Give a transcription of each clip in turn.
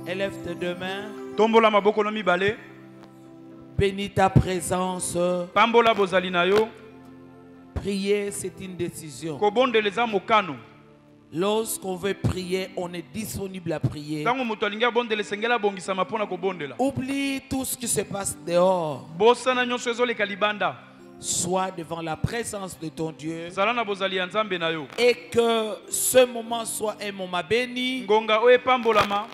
Élève tes deux mains. Tombola maboko na mibale. Bénis ta présence. Pambola bozali na yo. Prier, c'est une décision. Kobondeleza mokano. Lorsqu'on veut prier, on est disponible à prier. Tango moto alinga bondele sengela bongisa mapona kobondela. Oublie tout ce qui se passe dehors. Bosana nyonso ezoleka libanda. Sois devant la présence de ton Dieu. Zalana bozali ya Nzambe na yo. Et que ce moment soit un moment béni. Ngonga oye pambolama.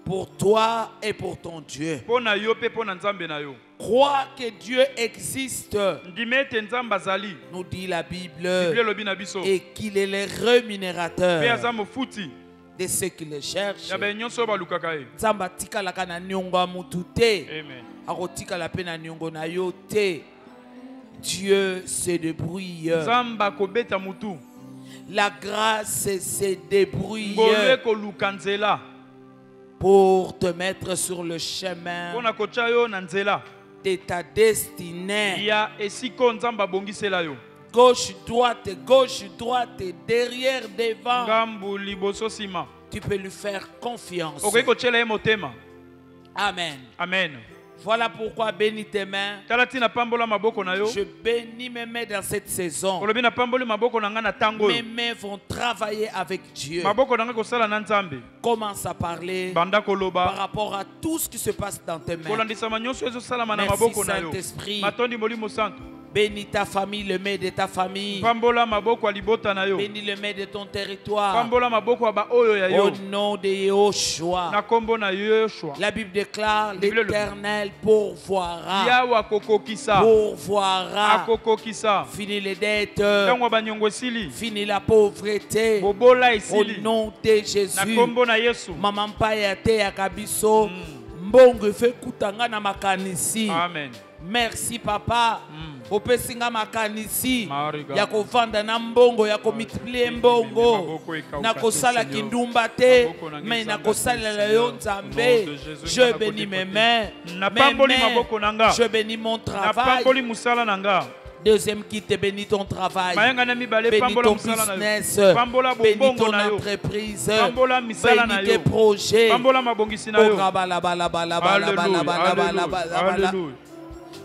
Pour toi et pour ton Dieu. Pona yo pe pona Nzambe na yo. Crois que Dieu existe. Ndimete Nzamba zali. Nous dit la Bible. Bible lobi na biso. Et qu'il est le rémunérateur Pe azamo futi. de ceux qui le cherchent. Ya be nyonso ba lukaka e. Nzamba tika la kana nyongo mutu te. Amen. Akotika la pe na nyongo na yo te. Dieu se débrouille. Nzamba kobeta mutu. La grâce se débrouille Ngolwe ko lukanzela. pour te mettre sur le chemin Pona kocha yo na nzela. de ta destinée. Ya esiko Nzamba bongisela yo. Gauche, droite, derrière, devant. Ngambu liboso sima. Tu peux lui faire confiance. Okoki kochela ye motema. Amen. Amen. Voilà pourquoi bénis tes mains. Talatina pambola maboko na yo. Je bénis mes mains dans cette saison. Olobi na pamboli maboko na nga na tango. Mes mains vont travailler avec Dieu. Maboko na nga kosala na Nzambe. Commence à parler Banda par koloba. rapport à tout ce qui se passe dans tes mains. Kolandisa nyonso ezosala na Merci maboko na yo. Saint-Esprit. Matondi molimo santo. Bénis ta famille, le main de ta famille. Pambola maboko alibota na yo. Bénis le main de ton territoire. Pambola maboko aba oyo ya yo. Au nom de Yahushua. Na kombo na Yoshua. La Bible déclare Bible le- l'Éternel pourvoira. Yawa kokokisa. Pourvoira. Akokokisa. Fini les dettes. Tango banyongo esili. Fini la pauvreté. Bobola Au esili. nom de Na Jésus. kombo na Yesu. Mama mpaya te ya kabiso. Mbongo fe kutanga na makanisi. Amen. Merci papa. Opesinga makanisi Mariga. ya kovanda na mbongo ya komultiplier mbongo Maboko ekauka na kosala te, Seigneur. kindumba te Maboko na mais na ngezanga kosalela te, yo Seigneur. Au nom Nzambe. de Jésus, Je na bénis kote mes kote. mains. Na Mes pamboli mains. maboko na nga. Je bénis mon Na travail. pamboli musala na nga. Deuxième qui te bénit ton travail. Mayanga na mibale Bénis pambola ton musala na yo. business. Pambola Bénis bongo ton na yo. entreprise. Pambola misala na Bénis tes yo. projets. Pambola mabongisi na yo. Alléluia.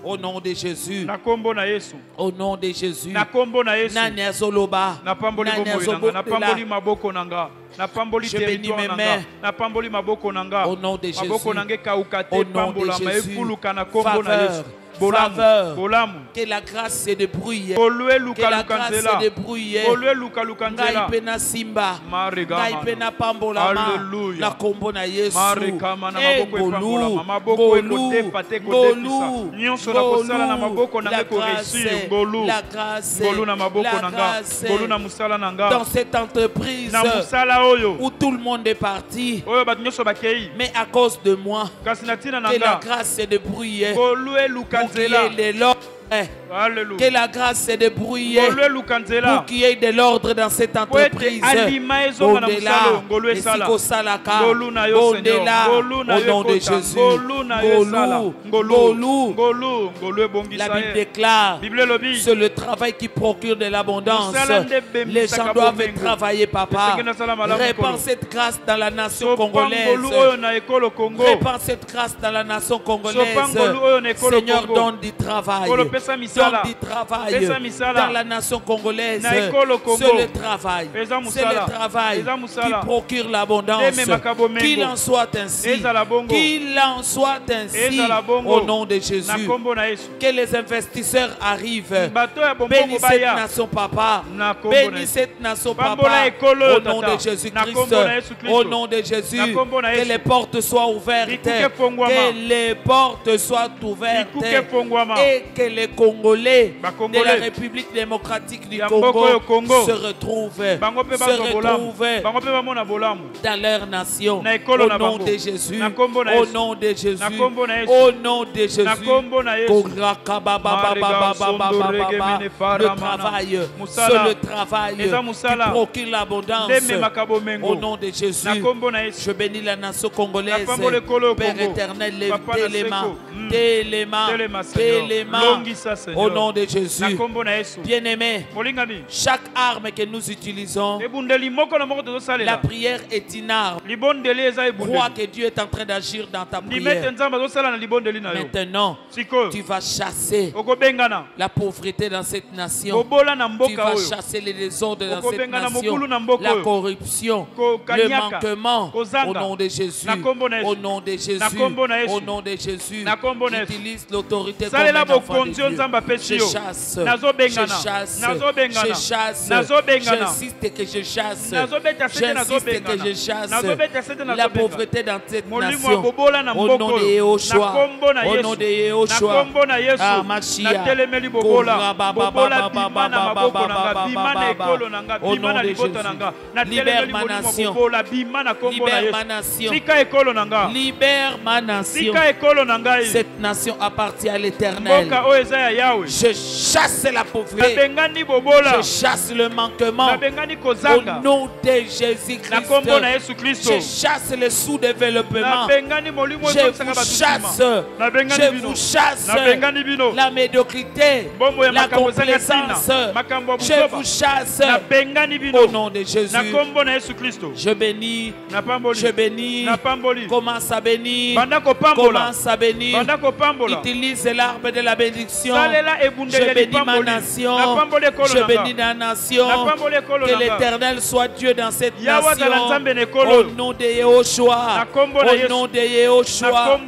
Au nom de Jésus. Na kombo na Yesu. Au nom de Jésus. Na kombo na Yesu. Nani azoloba. Na pamboli Nani bomoi na nga. Na azobotela. pamboli maboko na nga. Na pamboli Je bénis territoire mes na mains. nga. Na pamboli maboko na nga. Au nom de Jésus. Maboko na nga ekauka te Au nom de pambola ma Jésus. efuluka na kombo na Yesu. Faveur. Bolamu. Faveur. Bolamu. Que la grâce se débrouille. Olue Que luka la luka grâce nzela. se débrouille. Olue luka luka nzela. Ngai pena simba. Mariga Ngai mana. pena pambolama. Alléluia. Na kombo na Yesu. Marika mana Eh, maboko epambola. ngolu. Maboko Ngolu. ekotepa te Ngolu. kodepisa. Nyonso na kosala na maboko na La nga koresir. grâce. Ngolu. La grâce. Ngolu na maboko La na nga. grâce. Ngolu na musala na nga. Dans cette entreprise Na musala oyo. où tout le monde est parti. Oyo bato nyonso bakei. Mais à cause de moi, Kasi na tina na que la nga. grâce se débrouille. Olue luka Pour qu'il y nzela. ait de l'ordre. Alléluia. Que la grâce se débrouille. Olue luka nzela. Pour qu'il y ait de l'ordre dans cette entreprise. alima ezonga na musala. Ngolu esala. Ngolu na yo Seigneur. Ngolu na Au yo nom de ekota. Jésus. Ngolu na yo esala. Ngolu. Ngolu. Ngolu ebongisa La Bible ye. déclare, Bible lobi. c'est le travail qui procure de l'abondance. Musala nde bemisa Les gens ka doivent bomengo. travailler, papa. Esengeli nasala malamu Répands kolo. cette grâce dans la nation Sopangolu oyo congolaise. na ekolo Congo. Répands cette grâce dans la nation congolaise. Sopangolu oyo na ekolo Seigneur, Congo. donne du travail. Kolo pesa misala. Donne du travail Pesa misala. dans la nation congolaise. Na ekolo Congo. C'est le travail. Pesa C'est le musala. travail Pesa qui musala. procure l'abondance. Deme makabomengo. Qu'il en soit ainsi. Ezala bongo. Qu'il en soit ainsi. Ezala bongo. Au nom de Na Jésus. kombo na Yesu. Que les investisseurs arrivent. Bato ya bombongo Bénis cette baya. nation, papa. Na kombo na Bénis Yesu. cette nation, Pambola papa. ekolo, Au nom tata. de Jésus-Christ. Na kombo na Yesu Kristo. Au nom de Jésus. Na kombo na Que Yesu. les portes soient ouvertes. Bikuke fongwama. Que les portes soient ouvertes. Bikuke fongwama. Et que les Congolais Ba de Congolais. la République démocratique du Ya Congo mboko yo Congo. se retrouvent. Bango pe Se bazwa bolamu. retrouvent Bango pe bamona bolamu. dans leur nation. Na ekolo Au na nom bango. de Jésus. Na kombo na Au Yesu. nom de Jésus. Na kombo na Yesu. Au nom de Jésus. Na kombo na Yesu. Le travail, Musala. c'est le travail Eza qui musala. procure l'abondance. Ndeme makabomengo. Au nom de Jésus, Na kombo na Yesu. je bénis la nation congolaise. Na pambo le kolo Père Congo. éternel, Papa lève na les mains. seko. Tes les mains. Telema, Tes Seigneur. les mains. Longisa, Seigneur. Au nom de Jésus. Bien-aimé, chaque arme que nous utilisons, la prière est une arme. Crois que Dieu est en train d'agir dans ta prière. Maintenant, tu vas chasser la pauvreté dans cette nation. Tu vas chasser les désordres dans cette nation. La corruption, le manquement. Au nom de Jésus. Au nom de Jésus. Au nom de Jésus. J'utilise l'autorité comme un enfant de Dieu. Je chasse. Je chasse. Je chasse. J'insiste que je chasse. J'insiste que je chasse la pauvreté dans cette nation. Au nom de Yehoshua. Au nom de Yehoshua. Ah, Mashiach. Au nom de Jésus. Libère ma nation. Libère ma nation. Libère ma nation. Cette nation appartient à l'Éternel. Je chasse la pauvreté. Je chasse le manquement. Au nom de Jésus-Christ. Je chasse le sous-développement. Je vous chasse la médiocrité, la complaisance. Je vous chasse au nom de Jésus. Je bénis. Je bénis. Commence à bénir. Commence à bénir. Utilise l'arbre de la bénédiction. Je bénis ma nation. Je bénis la nation. Que l'Éternel soit Dieu dans cette nation. Au nom de Yehoshua. Au nom de Yehoshua.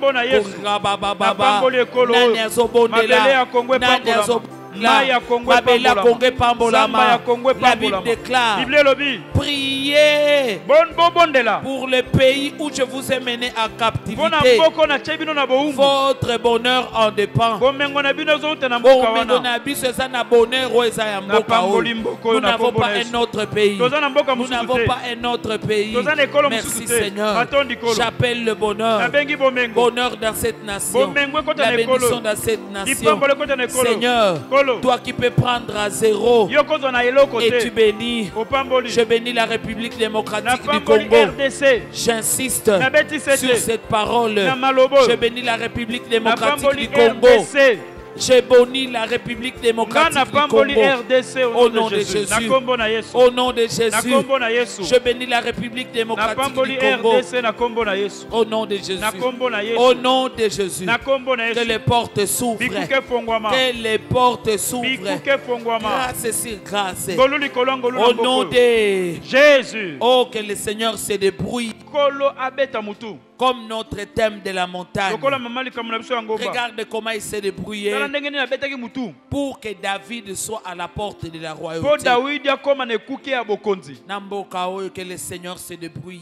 La Bible déclare: priez pour le pays où je vous ai mené en captivité. Votre bonheur en dépend. Nous n'avons pas un autre pays. Nous n'avons pas un autre pays. Merci Seigneur. J'appelle le bonheur. Bonheur dans cette nation. La bénédiction dans cette nation. Seigneur, toi qui peux prendre à zéro et tu bénis. Je bénis la République démocratique du Congo. J'insiste sur cette parole. Je bénis la République démocratique du Congo. Je bénis la République démocratique du Congo. Au nom de Jésus. Au nom de Jésus. Je bénis la République démocratique du Congo. Au nom de Jésus. Au nom de Jésus. Que les portes s'ouvrent. Que les portes s'ouvrent. Grâce sur grâce. Au nom de Jésus. Oh, que le Seigneur se débrouille. Comme notre thème de la montagne. Regarde comment il s'est débrouillé pour que David soit à la porte de la royauté. Que le Seigneur se débrouille.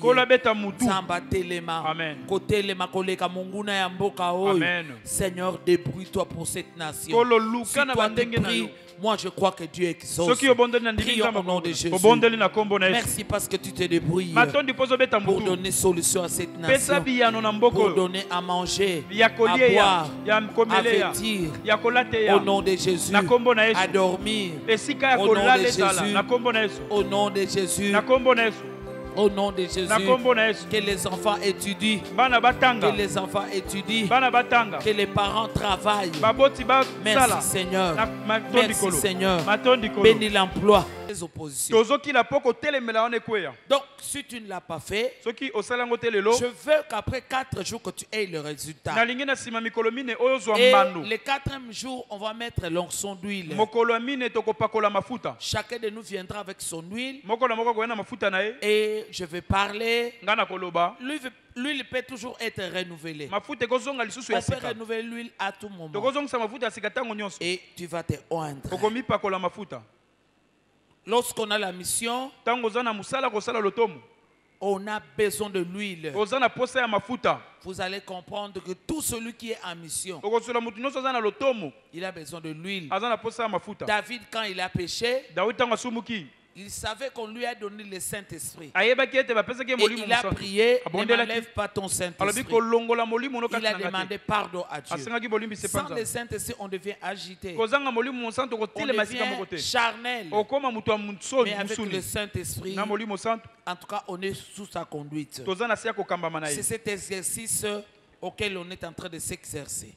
Seigneur, débrouille-toi pour cette nation. Si toi tu pries, moi je crois que Dieu exauce. Prions au nom de Jésus. Merci parce que tu te débrouilles pour donner solution à cette nation. Pour donner à manger, à boire, à vêtir. Au nom de Jésus. À dormir. Au nom de Jésus. Au nom de Jésus. Au nom de Jésus, que les enfants étudient, que les enfants étudient, que les parents travaillent. Merci Seigneur. Merci Seigneur. Bénis l'emploi. Les oppositions. Donc, si tu ne l'as pas fait, je veux qu'après 4 jours que tu aies le résultat. Et les 4e jour, on va mettre l'onction d'huile. Chacun de nous viendra avec son huile. Et je vais parler. L'huile peut toujours être renouvelée. On peut renouveler l'huile à tout moment. Et tu vas te oindre. Lorsqu'on a la mission, on a besoin de l'huile. Vous allez comprendre que tout celui qui est en mission, il a besoin de l'huile. David, quand il a péché, il savait qu'on lui a donné le Saint-Esprit. Et il a prié, ne m'enlève pas ton Saint-Esprit. Il a demandé pardon à Dieu. Sans le Saint-Esprit, on devient agité. On devient charnel. Mais avec le Saint-Esprit, en tout cas, on est sous sa conduite. C'est cet exercice auquel on est en train de s'exercer.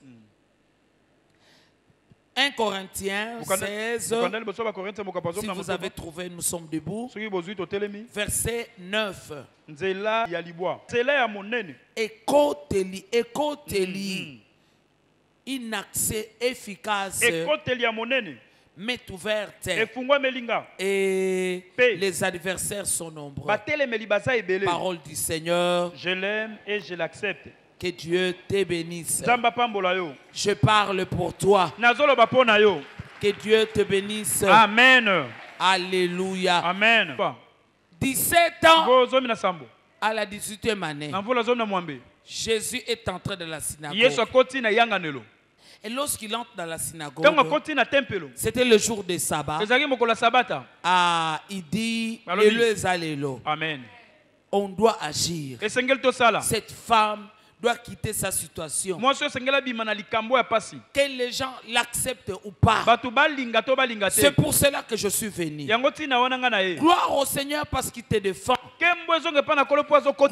1 Corinthiens 16. Si vous avez trouvé, nous sommes debout. Verset 9. Écoutez-li, écoutez-li. Une accès efficace m'est ouverte et les adversaires sont nombreux. Parole du Seigneur. Je l'aime et je l'accepte. Que Dieu te bénisse. Je parle pour toi. Que Dieu te bénisse. Amen. Alléluia. Amen. 17 ans à la 18e année, Jésus est entré dans la synagogue. Et lorsqu'il entre dans la synagogue, c'était le jour de sabbat. Il dit, Amen. On doit agir. Cette femme doit quitter sa situation. Que les gens l'acceptent ou pas. C'est pour cela que je suis venu. Gloire au Seigneur parce qu'il te défend.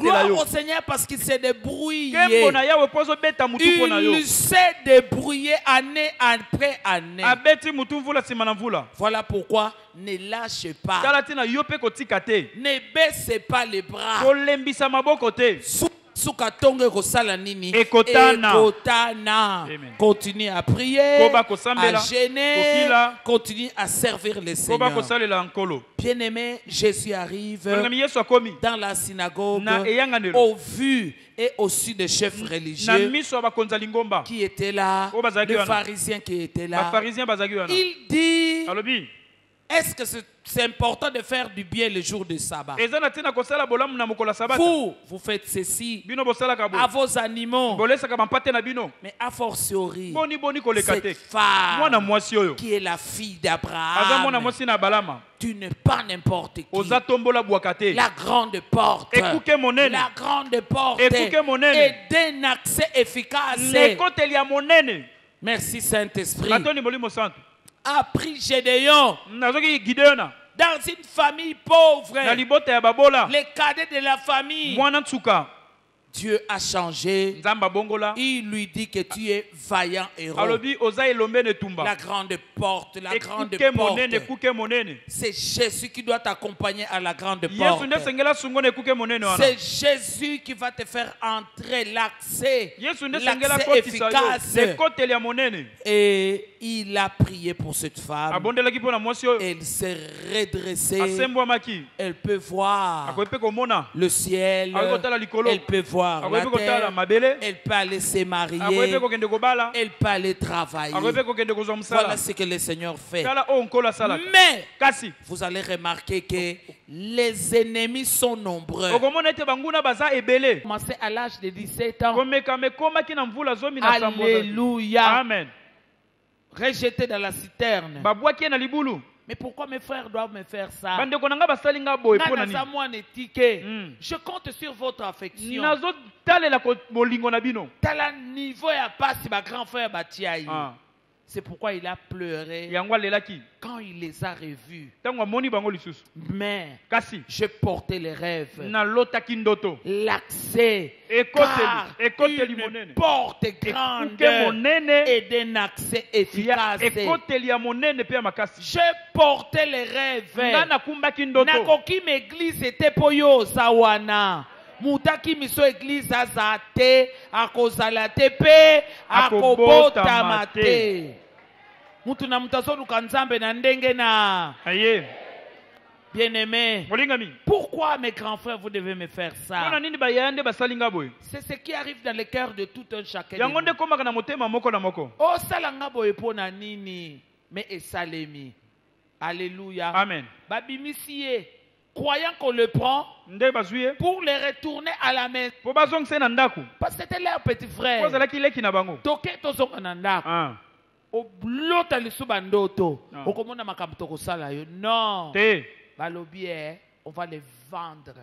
Gloire au Seigneur parce qu'il s'est débrouillé. Il s'est débrouillé année après année. Voilà pourquoi ne lâchez pas. Ne baissez pas les bras. Ekotana. Continue à prier, à gêner, continue à servir le Seigneur. Bien-aimé, Jésus arrive dans la synagogue au vu et au su des chefs religieux qui étaient là, les pharisiens qui étaient là. Il dit, est-ce que c'est important de faire du bien le jour de sabbat? Vous faites ceci à vos animaux. Mais a fortiori, cette femme qui est la fille d'Abraham, tu n'es pas n'importe qui. La grande porte. La grande porte est d'un accès efficace. Merci Saint-Esprit. A pris Gédéon dans une famille pauvre, les cadets de la famille. Dieu a changé. Il lui dit que tu es vaillant héros. La grande porte, la grande porte. C'est Jésus qui doit t'accompagner à la grande porte. C'est Jésus qui va te faire entrer l'accès efficace. Et il a prié pour cette femme. Elle s'est redressée. Elle peut voir le ciel. Elle peut voir la terre. Elle peut aller se marier. Elle peut aller travailler. Voilà ce que le Seigneur fait. Mais vous allez remarquer que les ennemis sont nombreux. Commencé à l'âge de 17 ans. Alléluia. Amen. Rejeté dans la citerne. Mais pourquoi mes frères doivent me faire ça? Je compte sur votre affection. T'as niveau à passer ma grand frère Batiaï. C'est pourquoi il a pleuré quand il les a revus. Mais je portais les rêves. L'accès. Une porte grande et d'un accès efficace. Je portais les rêves. Nakoki m'église était poyo sawana. Mutaki miso église azate akozala tepe akobota mate. Mutu na mutaso lukanzambe na ndenge na. Bien-aimé, pourquoi mes grands frères vous devez me faire ça? C'est ce qui arrive dans le cœur de tout un chacun. Oh salanga boye pona nini mais esalemi. Alléluia. Amen. Babimisie. Croyant qu'on le prend pour les retourner à la maison. Parce que c'était leur petit frère. Toke tozonga na ndako. Oblota lisubandoto. Okomona makambo tokosala yo. Non. Balobi on va les vendre.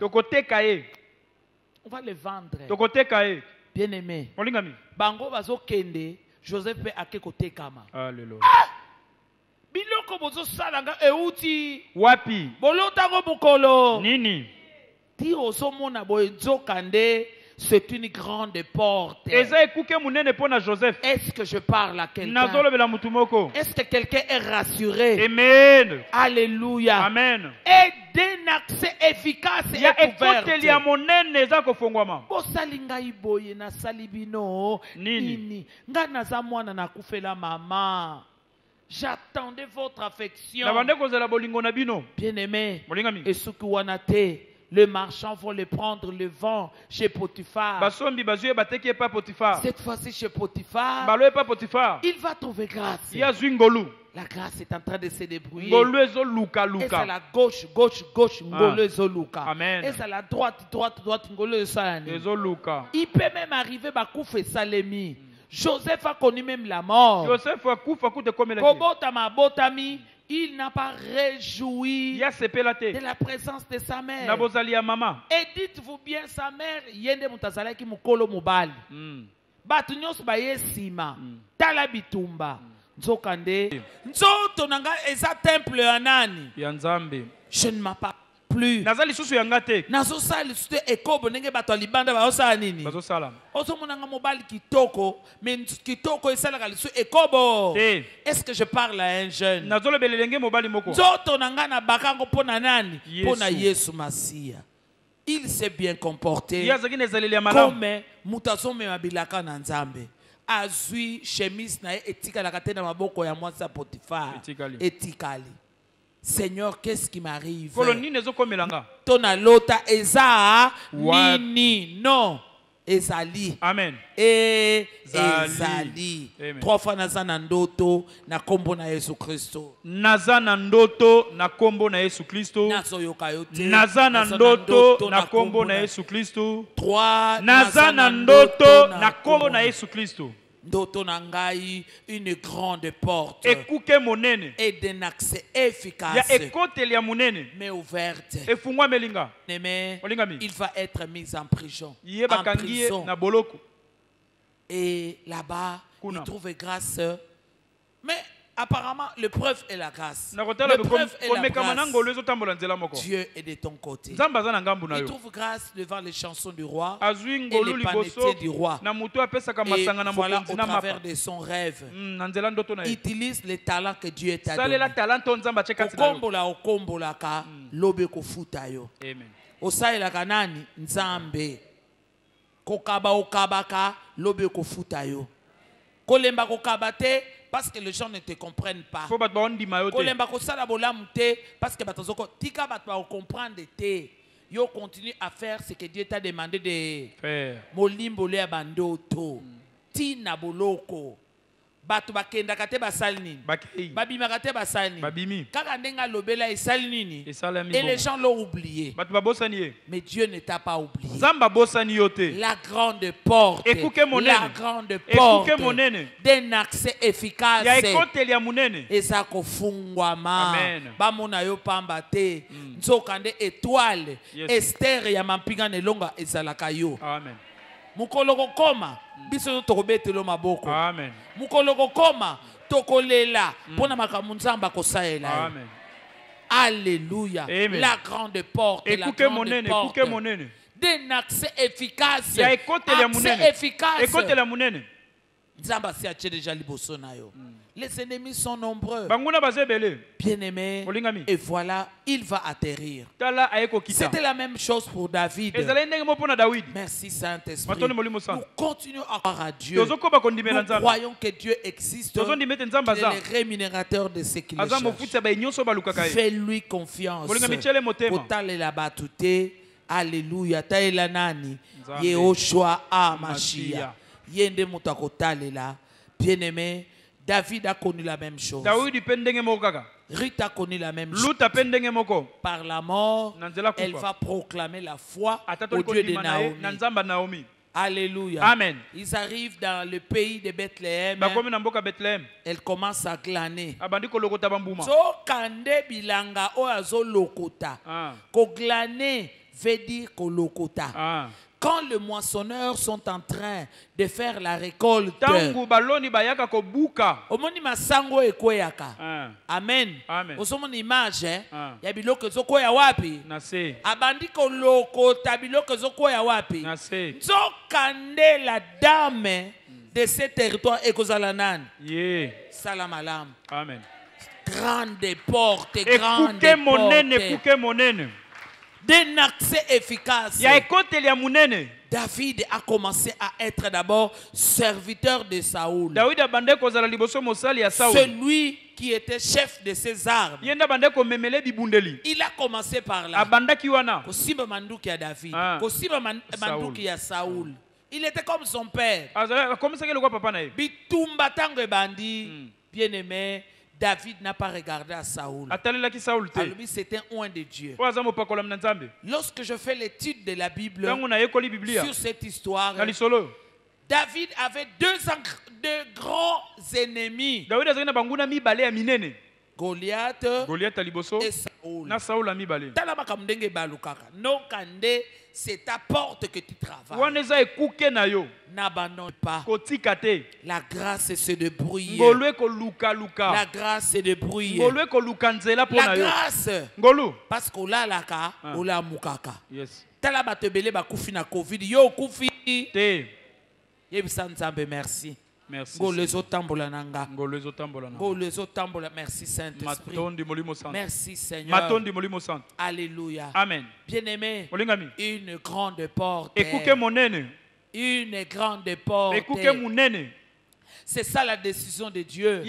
On va les vendre. Bien aimé. Bango bazo kende, Joseph pe akekotekama. Alléluia. Biloko bozo salanga euti wapi bolota go bokolo nini ti osomona boye nzokande c'est une grande porte. Est-ce que je parle à quelqu'un? Est-ce que quelqu'un est rassuré? Amen. Alléluia. Amen. Et d'un accès efficace et ouvert. Nini. Maman. J'attendais votre affection. Bien-aimé. Et ce que vous avez, les marchands vont les prendre le vent chez Potiphar. Cette fois-ci chez Potiphar, il va trouver grâce. La grâce est en train de se débrouiller. Et c'est la gauche, Amen. Et c'est la droite, il peut même arriver à Koufé Salemi. Joseph a connu même la mort. Il n'a pas réjoui de la présence de sa mère. Et dites-vous bien, sa mère, yende mutazala ki mukolo mubali. Batu nyos baye sima. Tala bitumba. Nzokande. Nzoto nanga eza temple ya nani? Ya Nzambe. Je ne m'appelle plus. Nazali susu yangate. Nazo sali susu ekobo nenge bato libanda ba osala nini? Bazo sala. Ozo monanga mobali kitoko, mais kitoko esala ka susu ekobo. Est-ce que je parle à un jeune? Nazo le belelenge mobali moko. Nzoto nanga na bakango pona nani? Pona Yesu Masia. Il s'est bien comporté. Comme mutasome mabilaka na Nzambe. Azui chemise na etika la katena maboko ya mwasa Potiphar. Etikali. Seigneur, qu'est-ce qui m'arrive? Tona lota eza nini no ezali. Amen. Ezali. 3 fois nazana ndoto na kombo na Yesu Kristo. Nazana ndoto na kombo na Yesu Kristo. Nazoyoka yote. Nazana ndoto na kombo na Yesu Kristo. 3 nazana ndoto na kombo na Yesu Kristo. Ndoto nangai une grande porte ekuke monene et d'un accès efficace ya ekoteli ya monene mais ouverte efungwa melinga mais il va être mis en prison na boloko et là-bas il trouve grâce mais apparemment l'épreuve est la grâce. L'épreuve est la grâce. Dieu est de ton côté. Il trouve grâce devant les chansons du roi et les panetiers du roi. Et voilà au travers de son rêve. Il utilise les talents que Dieu t'a donné. Okombola ka lobe ko futa yo. Osaela kanani Nzambe. Kokaba okabaka lobe ko futa yo. Kolemba kokabate parce que les gens ne te comprennent pas. Kolemba kosala bolamu te parce que batozoko tika batwa comprendre te. Yo continue à faire ce que Dieu t'a demandé de faire. Molimbo le bandoto. Tina boloko. Batu bakenda kate basali nini? Babima kate basali nini? Kaka ndenga lobela esali nini? Et les gens l'ont oublié. Mais Dieu ne t'a pas oublié. La grande porte. La grande porte d'un accès efficace. Et ça kofungwama. Bamona yo pamba te. Nzokande étoile. Esther ya mampinga nelonga ezalaka yo. Amen. Mukoloko koma biso tokobetelo maboko. Amen. Mukoloko koma tokolela pona makambo Nzambe akosaela. Amen. Alléluia. Amen. La grande porte, la grande porte d'un accès efficace. Accès efficace. Nzambe si atie déjà liboso na yo. Les ennemis sont nombreux. Bien-aimé. Et voilà, il va atterrir. C'était la même chose pour David. Merci Saint-Esprit. Nous continuons à croire à Dieu. Nous croyons que Dieu existe. Il est le rémunérateur de ce qu'il cherche. Fais-lui confiance. Alléluia. Taïla nani. Yehoshua Amashia. Yende mutakotalela. Bien-aimé. David a connu la même chose. Ruth a connu la même chose. Par la mort, elle va proclamer la foi au Dieu de Naomi. Alléluia. Amen. Ils arrivent dans le pays de Bethléem. Elle commence à glaner. So kande bilanga o azo lokota. Ko glaner veut dire ko lokota. quand les moissonneurs sont en train de faire la récolte, omoni masango ekweyaka. Amen. Osomoni image, ya biloko ezokwea wapi? Abandi kolokota biloko ezokwea wapi? Nzokande la dame de ce territoire ekozala nani? Salam alam. Amen. Grande porte, grande porte. D'un accès efficace. David a commencé à être d'abord serviteur de Saoul. Celui qui était chef de ses armes. Il a commencé par là. Kosiba manduki ya David. Kosiba manduki ya Saoul. Il était comme son père. Bitumba tango bandi. Bien-aimé, David n'a pas regardé à Saoul. Lui, c'était un de Dieu. Lorsque je fais l'étude de la Bible sur cette histoire, David avait deux grands ennemis. Goliath et Saoul. C'est ta porte que tu travailles. N'abandonne pas. La grâce se débrouille. La grâce se débrouille. La grâce. Parce qu'on l'a laka, on l'a mukaka. Tala batebele ba kufi na Covid. Yo kufi. Merci. Merci. Merci Saint-Esprit. Merci Seigneur. Alléluia. Amen. Bien-aimé, une grande porte. Une grande porte. C'est ça la décision de Dieu.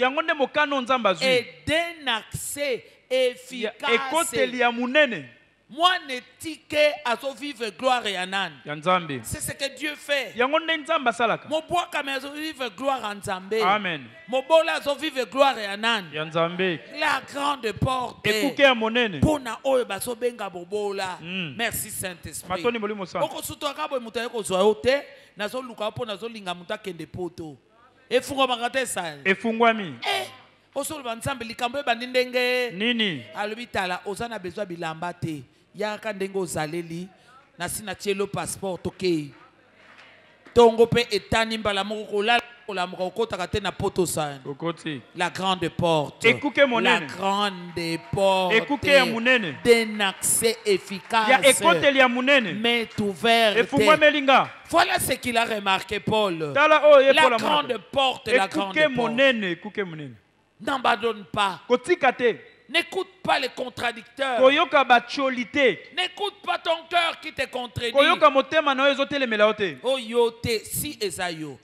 Et d'un accès efficace. Moi, n'étique à vivre gloire et anan. C'est ce que Dieu fait. Mon bois comme vivre gloire en Zambé. Amen. Mon bola vivre gloire et anan. La grande porte. Pona oyo baso benga bobola. Merci Saint-Esprit. Oko suto akabo mutaye ko zwa ote nazo luka po nazo linga muta kende poto. Efungwa makate sa. Efungwami. Osolo banzambe likambo bandindenge. Nini? Alubitala ozana bezwa bilamba te. Yaka ndenge ozaleli na sina tielo passeport tokei. Tongo pe etani mbala moko kolala kola moko kota te na poto sa. La grande porte. La grande porte. D'un accès efficace. Mais ouverte. Voilà ce qu'il a remarqué Paul. La grande porte. La grande porte. N'abandonne pas. N'écoute pas les contradicteurs. N'écoute pas ton cœur qui te contredit. Oh yote si esayo.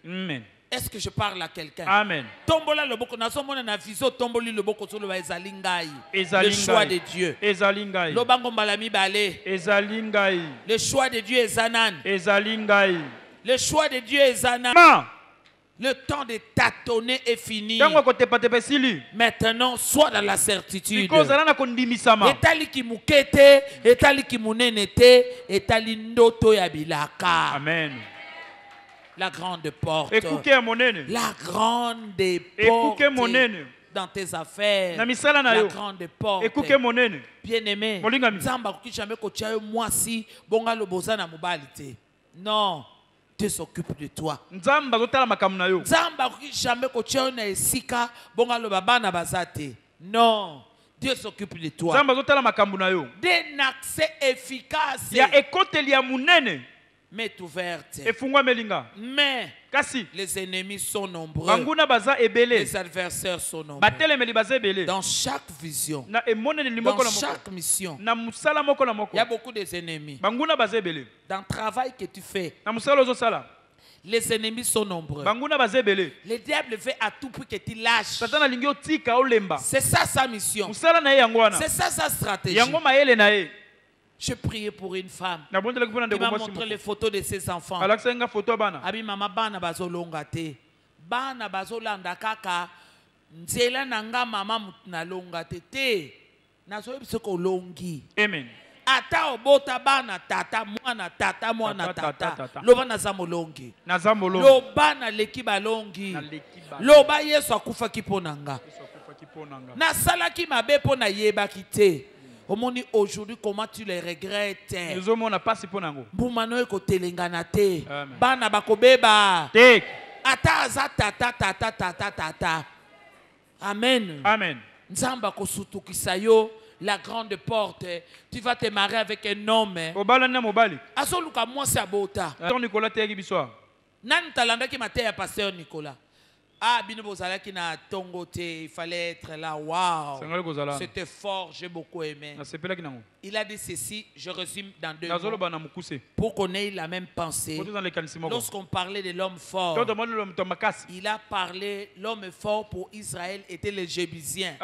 Est-ce que je parle à quelqu'un? Amen. Tombola le boko nasomona na viso tomboli le boko solo ba ezalingai. Le choix de Dieu. Ezalingai. Lo bango malami bale. Ezalingai. Le choix de Dieu est zanan. Ezalingai. Le choix de Dieu est zanan. Le temps de tâtonner est fini. Maintenant, sois dans la certitude. Etali ki mukete, etali ki munenete, etali ndoto ya bilaka. Amen. La grande porte. La grande porte. Dans tes affaires. La grande porte. Bien-aimé. Nzamba kukichame kochayo mwasi bonga lobozana mubalite. Non. Dieu s'occupe de toi. Nzamba jamais na esika bonga lo bana bazate. Non, Dieu s'occupe de toi. D'un accès efficace. Mais ouverte. Mais les ennemis sont nombreux. Les adversaires sont nombreux. Dans chaque vision, dans chaque mission, il y a beaucoup d'ennemis. Dans le travail que tu fais, les ennemis sont nombreux. Le diable fait à tout prix que tu lâches. C'est ça sa mission. C'est ça sa stratégie. Je priais pour une femme qui m'a montré les photos de ses enfants. Abi mama bana bazolonga te. Bana bazolanda kaka. Nzela nanga mama na longa te te. Nazo bisoko longi. Amen. Ata obota bana tata mwana tata. Loba na zamolongi. Loba na leki balongi. Loba Yesu akufa kiponanga. Na salaki mabe pona yeba kite. Aujourd'hui, comment tu les regrettes? Boumano eko telengana te. Amen. Bana bakobeba. Take. Ata ta. Amen. Amen. Nzamba kosutukisa yo la grande porte. Tu vas te marier avec un homme. Azoluka mwasi abota. Nicolas teki biswa. Nan talanda ki mate ya pasteur Nicolas. Ah, bino bozala ki na tongo te, il fallait être là. Waouh. C'était fort, j'ai beaucoup aimé. Il a dit ceci, je résume dans 2 mots. Pour qu'on ait la même pensée. Lorsqu'on parlait de l'homme fort, il a parlé, l'homme fort pour Israël était les Jébusiens.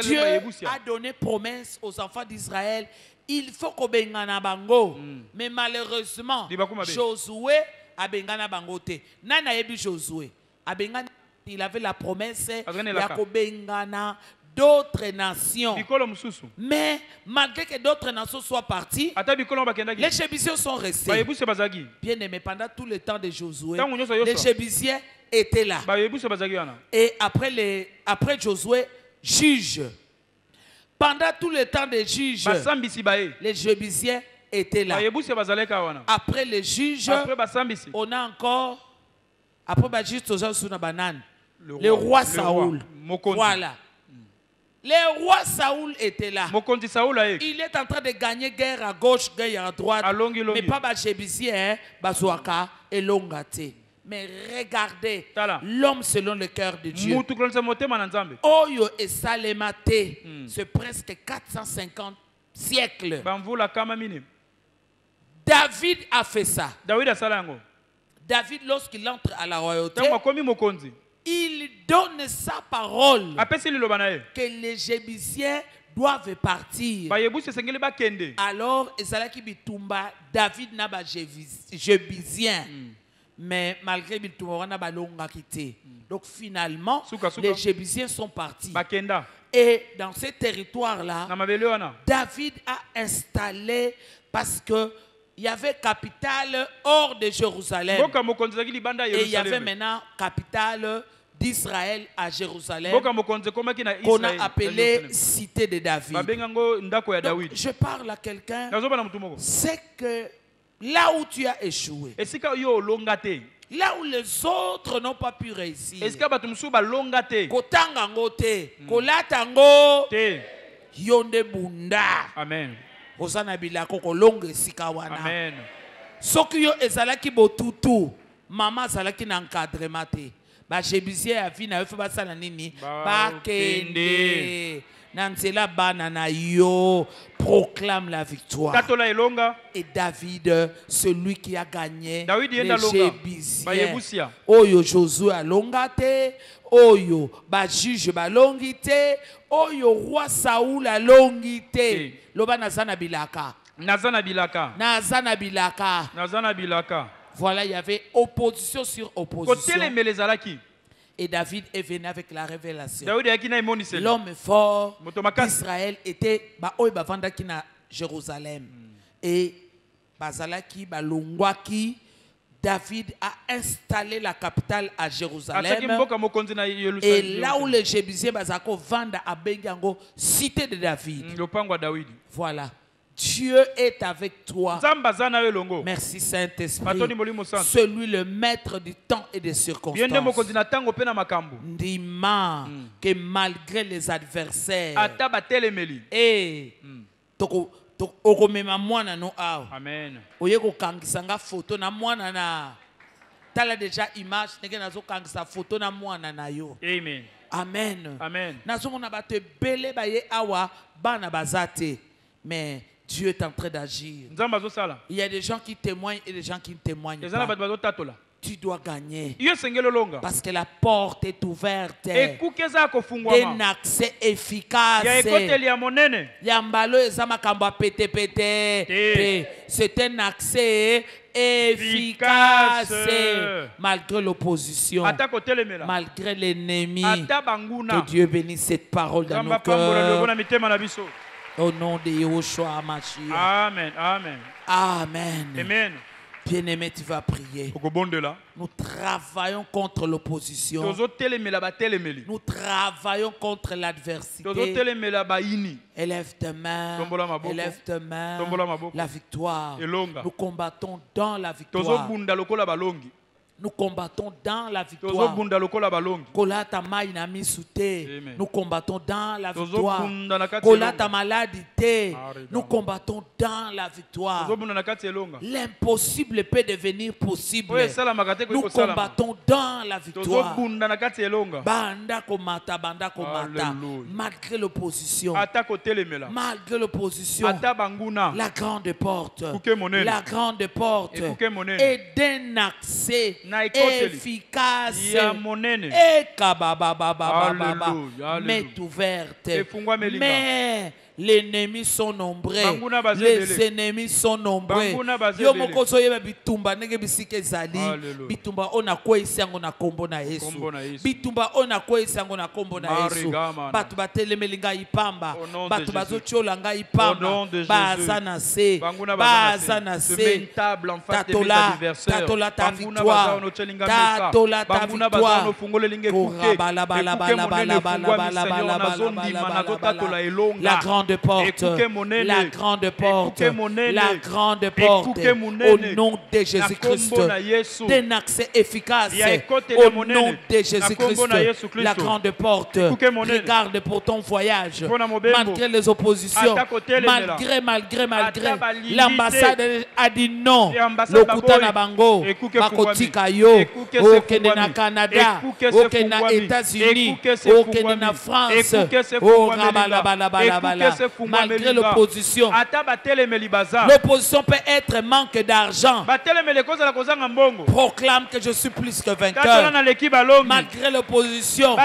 Dieu a donné promesse aux enfants d'Israël. Il faut qu'on bengana bango. Mais malheureusement, Josué a bengana bango te. Nana yebi Josué. Il avait la promesse de bengana d'autres nations. Mais malgré que d'autres nations soient parties, les Jébusiens sont restés. Bien aimé, pendant tout le temps de Josué, les Jébusiens étaient là. Et après Josué, juge. Pendant tout le temps des juges, les Jébusiens étaient là. Après les juges, on a encore, après les juges, le roi Saoul. Voilà. Le roi Saoul était là. Il est en train de gagner guerre à gauche, guerre à droite. Mais pas les Jébusiens, Bazouaka et Longate. Mais regardez, l'homme selon le cœur de Dieu. Oyo et Salemate, c'est presque 450 siècles. David a fait ça. David, lorsqu'il entre à la royauté, il donne sa parole que les Jébusiens doivent partir. Alors, Ezalaki Bitumba, David n'a pas Jébusien. Mais malgré Bitumba, n'a pas longa quitté. Donc finalement, les Jébusiens sont partis. Et dans ces territoires-là, David a installé, parce que il y avait capitale hors de Jérusalem. Et il y avait maintenant capitale d'Israël à Jérusalem, qu'on a appelé cité de David. Donc, je parle à quelqu'un, c'est que là où tu as échoué, là où les autres n'ont pas pu réussir, kotangango te, kolatango yonde bunda. Amen. Osana bilako kolonge sikawana. Amen. Soki yo ezalaki botutu, mama ezalaki na encadrement te. Ba Jébusier a vu na yo fe basala nini? Ba kende. Nansela bana na yo proclame la victoire. Et David, celui qui a gagné les Jébusiens. Oyo Josué a longate, oyo ba juge ba longite, oyo roi Saoul a longite. Loba nazana bilaka. Nazana bilaka. Nazana bilaka. Nazana bilaka. Voilà, il y avait opposition sur opposition. Et David est venu avec la révélation. L'homme fort d'Israël était à Jérusalem. Et Bazalaki, Balongwaki, David a installé la capitale à Jérusalem. Et là où les Jébusiens Bazako vendent à Bengango, cité de David. Voilà. Dieu est avec toi. Merci Saint-Esprit. Celui le maître du temps et des circonstances. Dis-moi que malgré les adversaires, et Amen. Photo na mwana na tala déjà image nenge nazo kangisa photo na mwana na yo. Amen. Amen. Amen. Nazo mona bate belé baye awa bana bazate. Mais Dieu est en train d'agir. Il y a des gens qui témoignent et des gens qui ne témoignent pas. Tu dois gagner. Parce que la porte est ouverte. Un accès efficace. C'est un accès efficace. Malgré l'opposition, malgré l'ennemi. Que Dieu bénisse cette parole dans nos cœurs. Au nom de Yahushua Mashiach. Amen. Amen. Amen. Amen. Bien-aimé, tu vas prier. Nous travaillons contre l'opposition. Nous travaillons contre l'adversité. Élève tes mains. Élève tes mains. La victoire. Nous combattons dans la victoire. Nous combattons dans la victoire. Kolata maina misute. Nous combattons dans la victoire. Kolata maladité. Nous combattons dans la victoire. L'impossible peut devenir possible. Nous combattons dans la victoire. Banda komata, banda komata. Malgré l'opposition. Malgré l'opposition. La grande porte. La grande porte. Et d'un accès efficace et m'est ouverte, mais les ennemis sont nombreux. Les ennemis sont nombreux. Yo mokoso yeba bitumba nenge bisike zali. Bitumba ona kwesi yango na kombo na Yesu. Bitumba ona kwesi yango na kombo na Yesu. Batu batelemelinga ipamba. Batu bazochola nga ipamba. Bazana se. Bazana se. Tatola. Tatola ta victoire. Tatola ta victoire. Bala bala bala bala bala bala. La grande porte, la grande porte, la grande porte, au nom de Jésus-Christ, d'un accès efficace, au nom de Jésus-Christ, la grande porte, regarde pour ton voyage, malgré les oppositions, malgré, l'ambassade a dit non, le Koutana Bango, Makotika Yo, au Kenya Canada, au Kenya États-Unis, au Kenya France, au Rabalabala. Malgré l'opposition, l'opposition peut être manque d'argent. Proclame que je suis plus que vainqueur. Malgré l'opposition,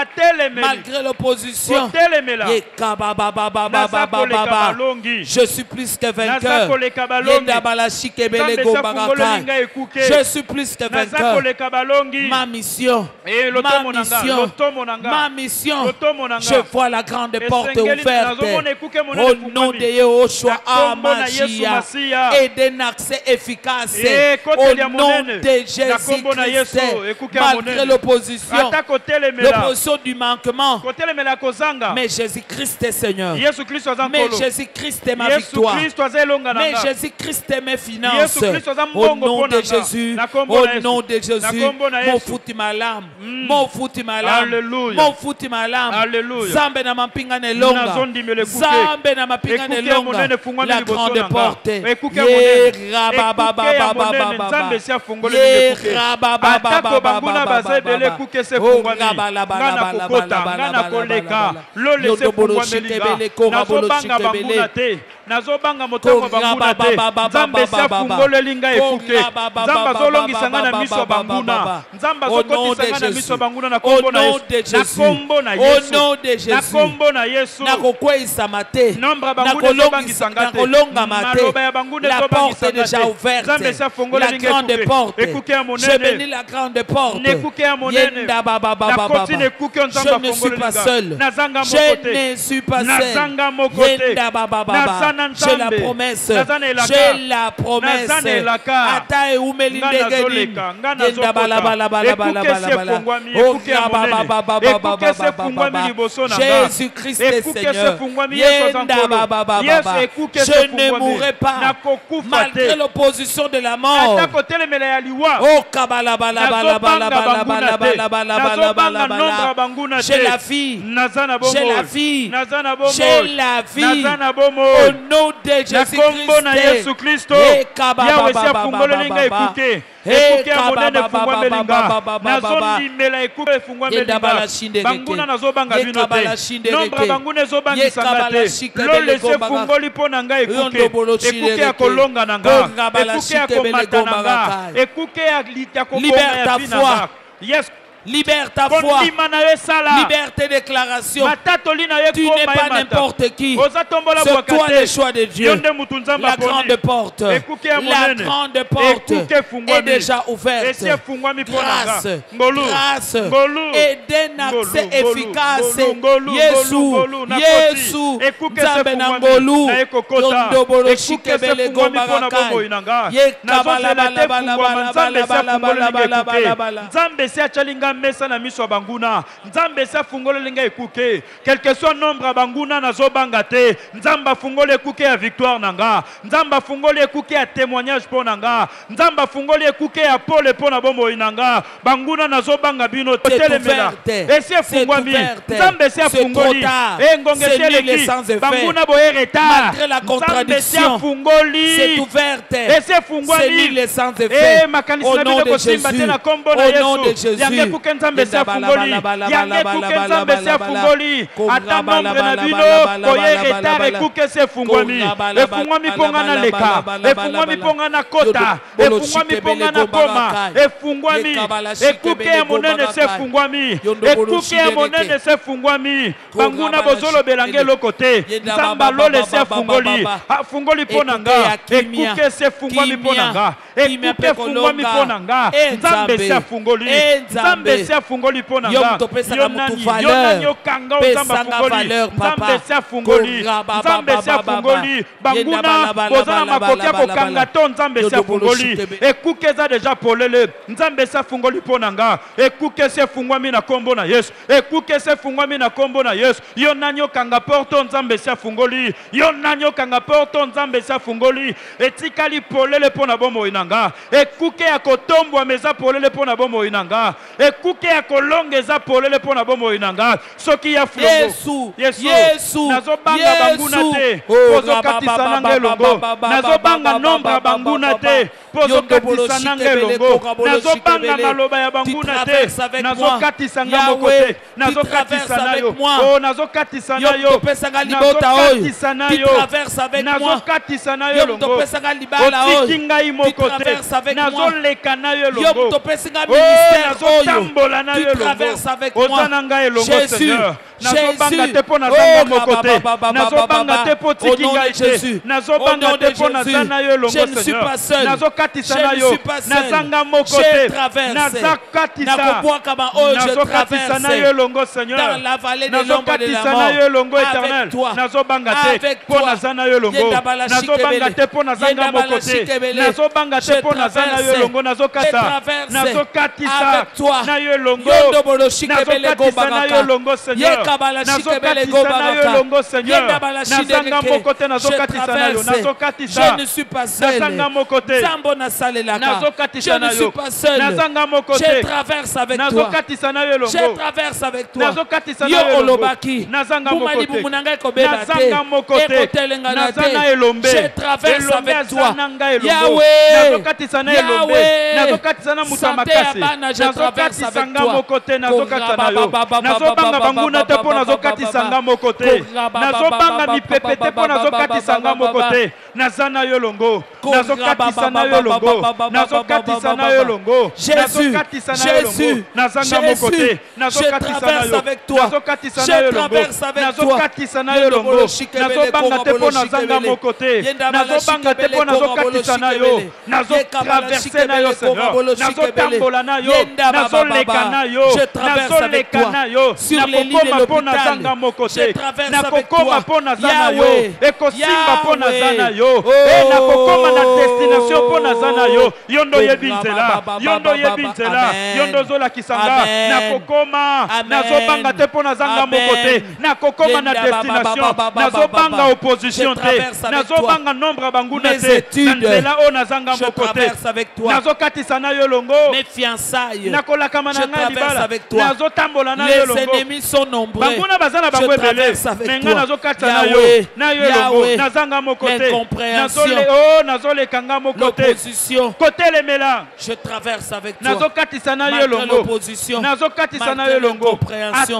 je suis plus que vainqueur. Je suis plus que vainqueur. Ma mission, je vois la grande porte ouverte. Au nom de Yehoshua Amashia et d'un accès efficace au nom de Jésus-Christ, malgré l'opposition du manquement, mais Jésus-Christ est Seigneur, mais Jésus-Christ est ma victoire, mais Jésus-Christ est mes finances, au nom de Jésus, au nom de Jésus, mon fouti ma lame, mon fouti ma lame, mon fouti ma lame, Zambe na mampinga ne longa, Zambe na mapinga ne longa, la grande porte. Nazobanga motango banguna te. Nzambe sia fungolo linga ekuke. Nzamba zolongisa nga na miso banguna. Nzamba zokotisa nga na miso banguna na kombo na Yesu. Na kombo na Yesu. Na kombo na Yesu. Na kokwesa mate. Nombra banguna zobangisa nga te. Maloba ya banguna zobangisa nga te. Nzambe sia fungolo linga ekuke. Ekuke ya monene. Je bénis la grande porte. Nekuke ya monene. Na koti nekuke nzamba fungolo linga. Nazanga mokote. Je ne suis pas seul. Nazanga mokote. J'ai la promesse. J'ai la promesse. Ata e umeli ndegeni. Yenda bala bala bala bala bala. Jésus Christ est Seigneur. Yenda baba baba. Je ne mourrai pas malgré l'opposition de la mort. Oh kabala bala bala bala bala bala bala bala bala bala. J'ai la vie. J'ai la vie. J'ai la vie. Au nom de Jésus-Christ, ekuke ya monene fungwa melinga nazondimela ekuke efungwa melinga banguna nazobanga bino te nombra banguna ezobangisa te lolese fungoli mpo na nga ekuke ya kolonga na nga ekuke ya komata na nga ekuke ya komoma ya vi na nga. Yes. Libère ta foi. Libère tes déclarations. Tu n'es pas n'importe qui. C'est toi le choix de Dieu. La grande porte. La grande porte est déjà ouverte. Grâce. Grâce. Et d'un accès efficace. Yesu. Nzambe na ngolu. Yondobolo shikebele gomarakai. Ye kabala bala bala bala bala bala bala bala bala. Nzambe si achalinga mesa na miso banguna. Nzambe si afungolo linga ekuke. Quel que soit nombre banguna na zobanga te. Nzamba fungolo ekuke ya victoire nanga. Nzamba fungolo ekuke ya témoignage po nanga. Nzamba fungolo ekuke ya pole po na bombo inanga. Banguna na zobanga bino telemela. Esi afungwami. Nzambe si afungoli. Ngonge seleki. Banguna boye retard. Malgré la contradiction. C'est ouverte. Esi afungwami. C'est lui les sans effet. Au nom de Jésus. Au nom de Jésus. Nzambe sia fungoli pona nga. Yonanyo kanga Nzamba fungoli. Nzambe sia fungoli. Nzambe sia fungoli. Banguna bozana makokia kokanga to Nzambe sia fungoli. Ekuke za deja polele. Nzambe sia fungoli pona nga. Ekuke sia fungwami na kombo na Yesu. Ekuke sia fungwami na kombo na Yesu. Yonanyo kanga porto Nzambe sia fungoli. Yonanyo kanga porto Nzambe sia fungoli. Etikali polele pona bombo inanga. Ekuke ya kotombwa meza polele pona bombo inanga. Ekuke ya kolonge za polele pona bombo inanga. Soki ya flogo. Yesu. Nazobanga banguna te. Pozo katisa nange longo. Nazobanga nombra banguna te. Pozo katisa nange longo. Nazobanga maloba ya banguna te. Nazokatisa ngamo te. Nazokatisa na yo. Oh, nazokatisa na yo. Nazokatisa na yo. Nazokatisa na yo longo. Otikinga imoko te. Nazoleka na yo longo. Nazotambola na yo longo. Ozana ngai longo Seigneur. Nazobanga te po nazanga mokote. Nazobanga te po tikinga ite. Nazobanga te po nazana yo longo Seigneur. Nazokatisa na yo. Nazanga mokote. Nazakatisa. Nazokatisa na yo longo Seigneur. Nazokatisa na yo longo éternel. Nazobanga te po nazana yo longo. Nazobanga te po nazanga mokote. Nazobanga te po nazana yo longo. Nazokata. Nazokatisa na yo longo. Nazokatisa na yo longo Seigneur. Nazokatisa na yo longo Seigneur. Nazanga mokote nazokatisa na yo. Nazokatisa. Je ne suis pas seul. Nazanga mokote. Nazokatisa na yo. Nazanga mokote. Je traverse avec toi. Nazokatisa na yo longo. Je traverse avec toi. Nazokatisa na yo longo. Nazanga mokote. Nazanga mokote. Nazana elombe. Je traverse avec toi. Yahweh. Nazokatisa na elombe. Nazokatisa na mutamakasi. Nazokatisa nga mokote. Nazokatisa na yo. Nazobanga banguna te po nazokatisa nga mokote. Nazobanga mipepe te po nazokatisa nga mokote. Nazana yo longo. Nazokatisa na yo longo. Nazokatisa na yo longo. Nazokatisa na yo longo. Nazanga mokote. Nazokatisa na yo. Nazokatisa na yo longo. Nazokatisa na yo longo. Nazobanga te po nazanga mokote. Nazobanga te po nazokatisa na yo. Nazotraverse na yo Seigneur. Nazotambola na yo. Nazoleka na yo. Nazoleka na yo. Nakokoma po nazanga mokote. Nakokoma po nazana yo. Ekosimba po nazana yo. Nakokoma na destination po nazana yo. Yondo yebi nzela. Yondo yebi nzela. Yondo zola kisanga. Nakokoma. Nazobanga te po nazanga mokote. Nakokoma na destination. Nazobanga opposition te. Nazobanga nombre banguna te. Nzela o nazanga mokote. Nazokatisa na yo longo. Mes fiançailles. Nakolaka Je mananga traverse libala. avec toi. Nazotambola na yo longo. Les ennemis sont nombreux. nombreux. Je traverse avec toi. Yahweh, l'incompréhension, l'opposition. Je traverse avec toi. Malgré l'opposition, malgré l'incompréhension.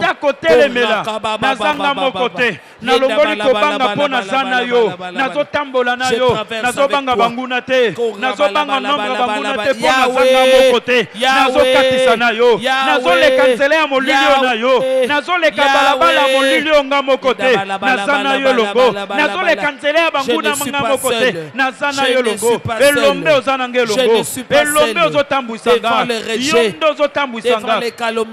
nalongoli kobanga mpo naza na yo nazotambola na yo nazobanga banguna te nazobanga nombre banguna te mpo nazanga moko te nazokatisa na yo nazoleka nzela ya molili oyo na yo nazoleka balabala ya molili oyo nga moko te naza na yo longo nazoleka nzela ya banguna nga moko te naza na yo longo elombe oza na nga elongo elombe ozotambwisanga yo nde ozotambwisanga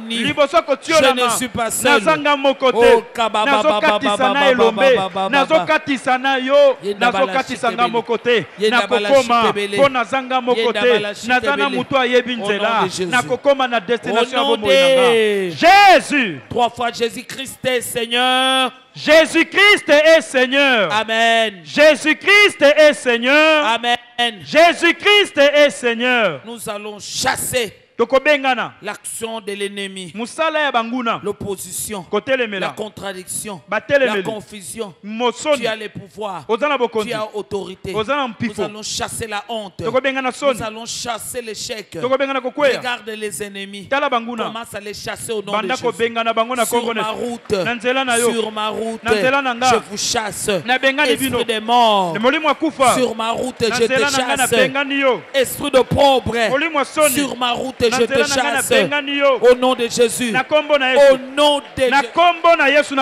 liboso kotiolama nazanga moko te nazokatisa na elombe nazokatisa na yo nazokatisa nga moko te nakokoma mpo nazanga moko te naza na mutu ayebi nzela nakokoma na destination ya bomoi nanga Jésus 3 fois Jésus-Christ est Seigneur. Jésus-Christ est Seigneur. Amen. Jésus-Christ est Seigneur. Amen. Jésus-Christ est Seigneur. Nous allons chasser l'action de l'ennemi, l'opposition, la contradiction, la confusion. Tu as le pouvoir, tu as autorité. Nous allons chasser la honte, nous allons chasser l'échec. Regarde les ennemis, commence à les chasser au nom de Jésus. Sur ma route, je vous chasse. Esprit des morts, sur ma route, je te chasse. Esprit de pauvre, sur ma route, je te chasse au nom de Jésus. Au nom de Jésus.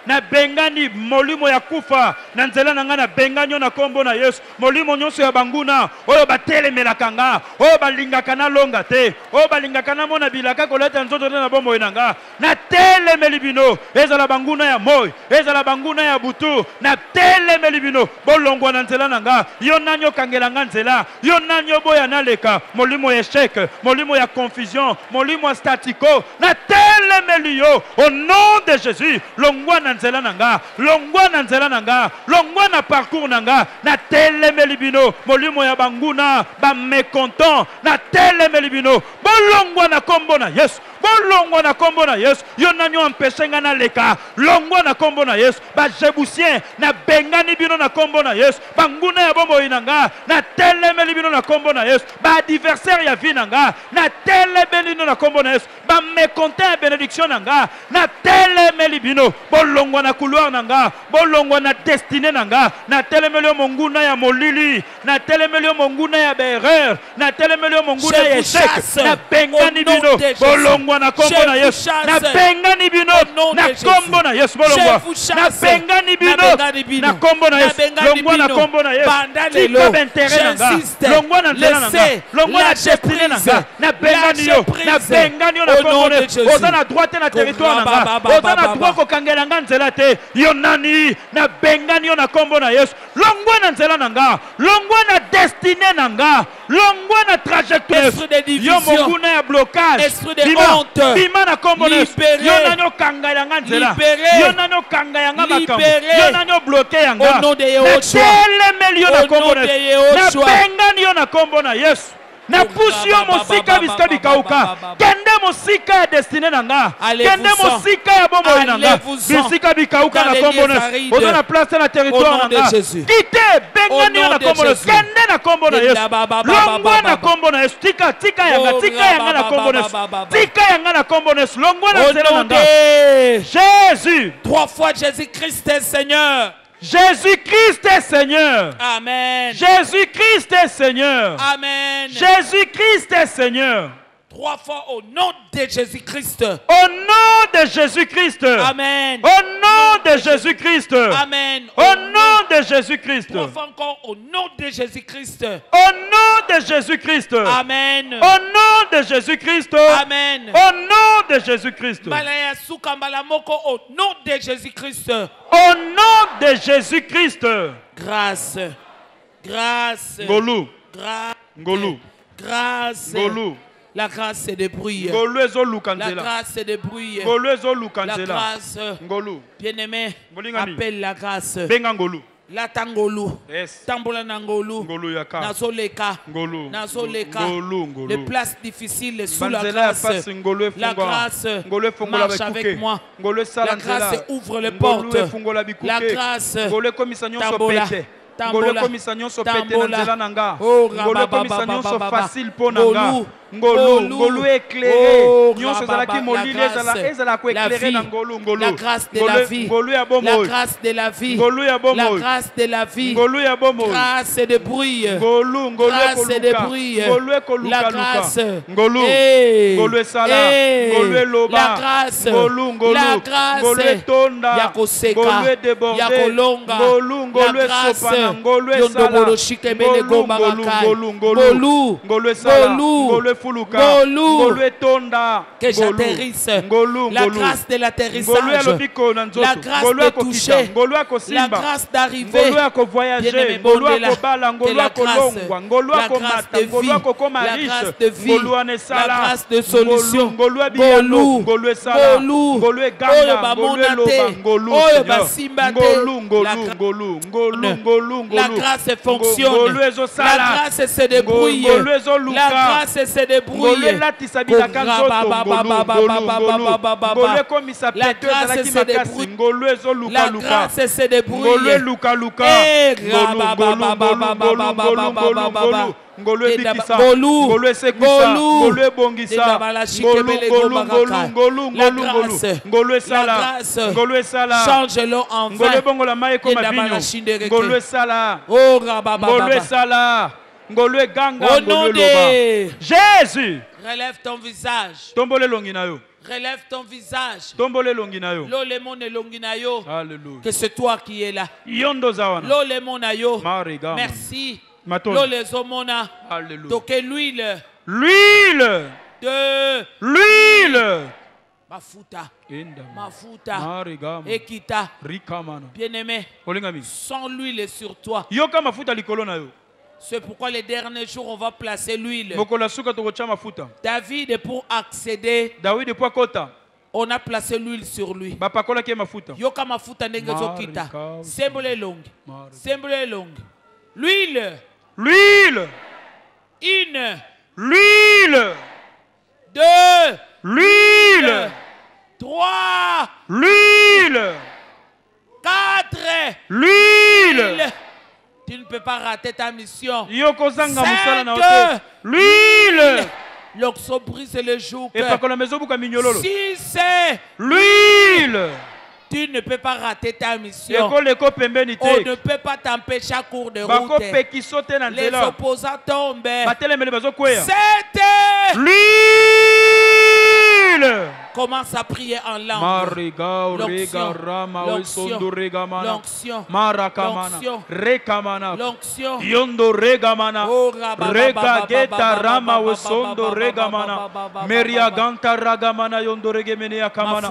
Na bengani molimo ya kufa na nzela na nga na bengani na kombo na Yesu molimo nyonso ya banguna oyo batelemelaka nga oyo balingaka na longa te oyo balingaka na mona bilaka koleta nzoto te na bomoi na nga na telemeli bino ezala banguna ya moi ezala banguna ya butu na telemeli bino bolongwa na nzela na nga yo nanyo kangela nga nzela yo nanyo boya na leka molimo ya échec molimo ya confusion molimo ya statico na telemeli yo au nom de Jésus longwa na nzela nanga longwa na nzela nanga longwa na parcours nanga na telemeli bino molimo ya banguna ba mécontent na telemeli bino bolongwa na kombo na Yesu bolongwa na kombo na Yesu yo nanyo empêchenga na leka longwa na kombo na Yesu ba jebusien na bengani bino na kombo na Yesu banguna ya bombo inanga na telemeli bino na kombo na Yesu ba adversaire ya vie nanga na telemeli bino na kombo na Yesu ba mécontent ya bénédiction nanga na telemeli bino bolongwa na couloir nanga bolongwa na destinée nanga na telemeli monguna ya molili na telemeli monguna ya erreur na telemeli monguna ya échec na bengani bino bolongwa na kombo na Yesu na bengani bino na kombo na Yesu bolongwa na bengani bino na kombo na Yesu longwa na kombo na Yesu tika bentere nanga longwa na nzela nanga longwa na destinée nanga na bengani yo na bengani yo na kombo na Yesu oza na droite na territoire nanga oza na droit kokangela nga nzela te yo nani na bengani yo na kombo na Yesu longwa na nzela nanga longwa na destinée nanga longwa na trajectoire yo monguna ya blocage bima na kombo na Yesu yo nani okangela nga nzela yo nani okangela nga makambo yo nani obloke yanga na telemeli yo na kombo na Yesu na bengani yo na kombo na Yesu na pusi yo mosika bisika bikauka kende mosika ya destine nanga kende mosika ya bomoi nanga bisika bikauka na kombo na Yesu oza na place na territoire nanga kite bengani yo na kombo na Yesu kende na kombo na Yesu longwa na kombo na Yesu tika yanga na kombo na Yesu tika yanga na kombo na Yesu longwa na nzela nanga Jésus 3 fois Jésus-Christ est Seigneur. Jésus-Christ est Seigneur. Amen. Jésus-Christ est Seigneur. Amen. Jésus-Christ est Seigneur. 3 fois au nom de Jésus-Christ. Au nom de Jésus-Christ. Amen. Au nom de Jésus-Christ. Amen. Au nom de Jésus-Christ. 3 fois encore au nom de Jésus-Christ. Au nom de Jésus-Christ. Amen. Au nom de Jésus-Christ. Amen. Au nom de Jésus-Christ. Au nom de Jésus-Christ. Au nom de Jésus-Christ. Grâce. Grâce. Ngolu. Grâce. Ngolu. Grâce. Ngolu. La grâce se débrouille. La grâce se débrouille. La grâce. Bien-aimé, appelle la grâce. La tangolu. Yes. Tambola nangolu. Ngolu yaka. Nazoleka. Ngolu. Nazoleka. Ngolu. Les places difficiles sous la Banzela grâce. passe ngolu La grâce ngolu fungola marche bikuke. avec moi. Ngolu sala La grâce nzela. ouvre les portes. Ngolu fungola bikuke. La grâce. Ngolu komisa nyonso Tambola. pete. Tambola. Ngolu komisa nyonso pete na nzela nanga. Oh, Ngolu komisa nyonso rabababababa. facile po nanga. Ngolu éclairé. Nyonso ezalaki molili ezala ko éclairer na ngolu. La grâce de la vie. Ngolu ya La bomoi. grâce de la vie. Ngolu ya La bomoi. grâce de la vie. Ngolu ya bomoi. Grâce de bruit. Ngolu Grâce de ekoluka. bruit. Ngolu ekoluka La luka. grâce. Ngolu. Eh. Ngolu esala. Eh. Ngolu eloba. La grâce. Ngolu. La grâce. Ngolu etonda. Ya koseka. Ngolu edeborde. Ya kolonga. Ngolu La grâce. esopana. Ngolu esala. Yondobolo shikebele gomba rakai. Ngolu. Ngolu esala. Ngolu efuluka. Ngolu etonda. Que j'atterrisse. La grâce de l'atterrissage. La grâce de toucher. La grâce d'arriver. Bien-aimé, bondela. Que la grâce de vie. La grâce de vie. La grâce de solution. Ngolu. Oyo bamonate. Oyo basimbate. La grâce fonctionne. La grâce se débrouille. La grâce se débrouille. La grâce se débrouille. La grâce se débrouille. Ngolu ebikisa, ngolu esekisa, ngolu ebongisa, ngolu esala, ngolu esala, change-le en ngolu vain. ebongola mai koma binyo, ngolu esala, ngolu esala, ngolu eganga, au nom de Jésus, relève ton visage. tombole longi na yo. Relève ton visage. Tombole longi na yo. Que c'est toi qui es là. Yondo zawana. Merci. Alléluia. Toquez l'huile. L'huile. L'huile. Mafuta. Mafuta. Ekita. Bien-aimé. Sans l'huile sur toi. Yoka mafuta likolo na yo. C'est pourquoi les derniers jours, on va placer l'huile. David, pour accéder, on a placé l'huile sur lui. Yoka mafuta nengezo kita. Symbole longue. Symbole longue. L'huile. L'huile. Une. L'huile. Deux. L'huile. Trois. L'huile. Quatre. L'huile. Tu ne peux pas rater ta mission. 5. L'huile. L'oxo brise le jour. 6. L'huile. Tu ne peux pas rater ta mission. On ne peut pas t'empêcher à court de route. Les opposants tombent. 7. L'huile. Commence à prier en langue. L'onction. L'onction. Yondo regamana. Rega geta rama wosondo regamana. Meria ganta ragamana yondo regemene yakamana.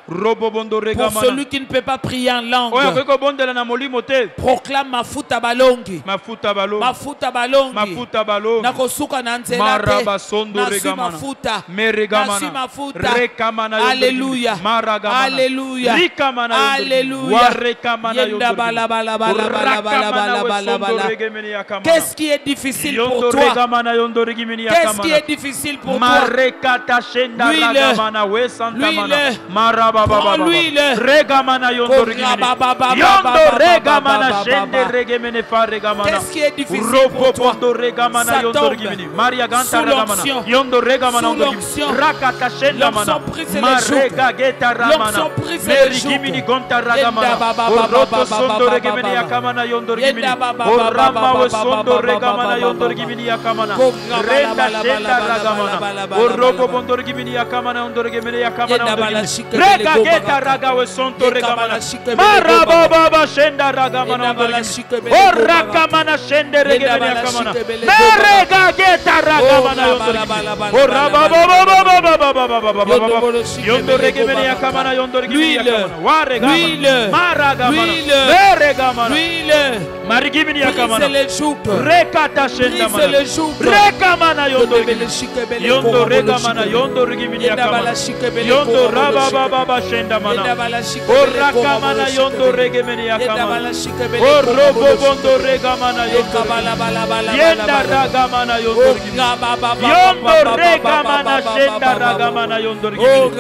Robo bondo regamana. Pour celui qui ne peut pas prier en langue, proclame mafuta balongi. Mafuta balongi. Mafuta balongi. Nakosuka na nzela te. Nasu mafuta. Alléluia. Alléluia. Alléluia. Qu'est-ce qui est difficile pour toi? Qu'est-ce qui est difficile pour toi? L'huile. Prends l'huile. Qu'est-ce qui est difficile pour toi? Ça tombe. Sous l'onction. L'onction prise les joues. L'onction prise les joues. Brise les joues. Brise les joues. Rekamana yondo yondo regamana yondo rigimini yakamana yondo raba baba shenda mana orakamana yondo regemini yakamana orobo bondo regamana yondo yenda ragamana yondo yondo regamana shenda ragamana yondo rigimini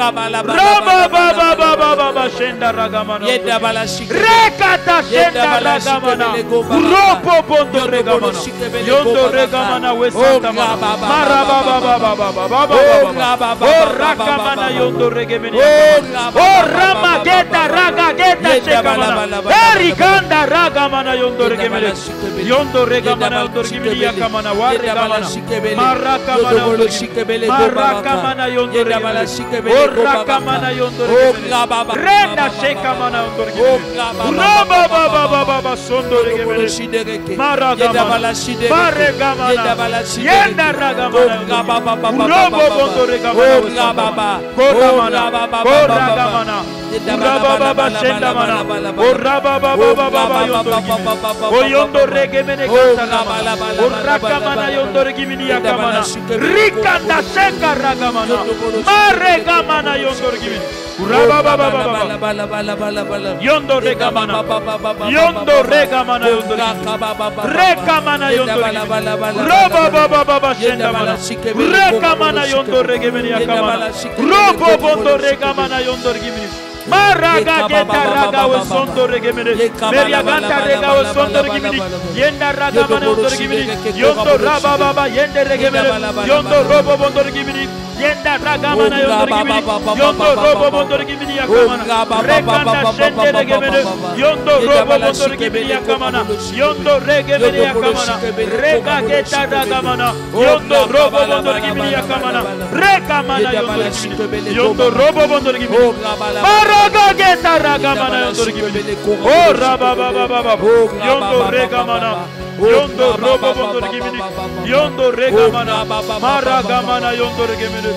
raba baba shenda ragamana rekata shenda ragamana robo bondo regamana yondo regamana wesanta maraba rakamana yondo regemeni rama geta raga geta shekamana eriganda ragamana yondo regemeni yondo regamana yondo regemeni yakamana waregamana marakamana yondo regemeni marakamana yondo regemeni rakamana yondo regemeni renda shekamana yondo regemeni raba sondo regemeni maragamana maregamana yenda ragamana robo bondo regamana koramana urababa shenda mana urababa yondo regemene kantamana urakamana yondo regimini yakamana rikanda sheka ragamana maregamana yondo regimini urababa yondo regamana yondo regamana yondo rekamana yondo robaba shenda mana rekamana yondo regemene yakamana robo bondo regamana yondo regimini maraga geta raga we sondo regemene meria ganta rega we sondo regemene yenda raga mana yondo regemene yondo raba baba yende regemene yondo robo bondo regemene yenda raga mana yondo regemene yondo robo bondo regemene yakamana rekanda shende regemene yondo robo bondo regemene yakamana yondo regemene yakamana rega geta raga mana yondo robo bondo regemene yakamana rekamana yondo regemene yondo robo bondo regemene raga geta ragamana yondo regimini oh raba yondo regamana yondo robo bondo regimini yondo regamana maragamana yondo regimini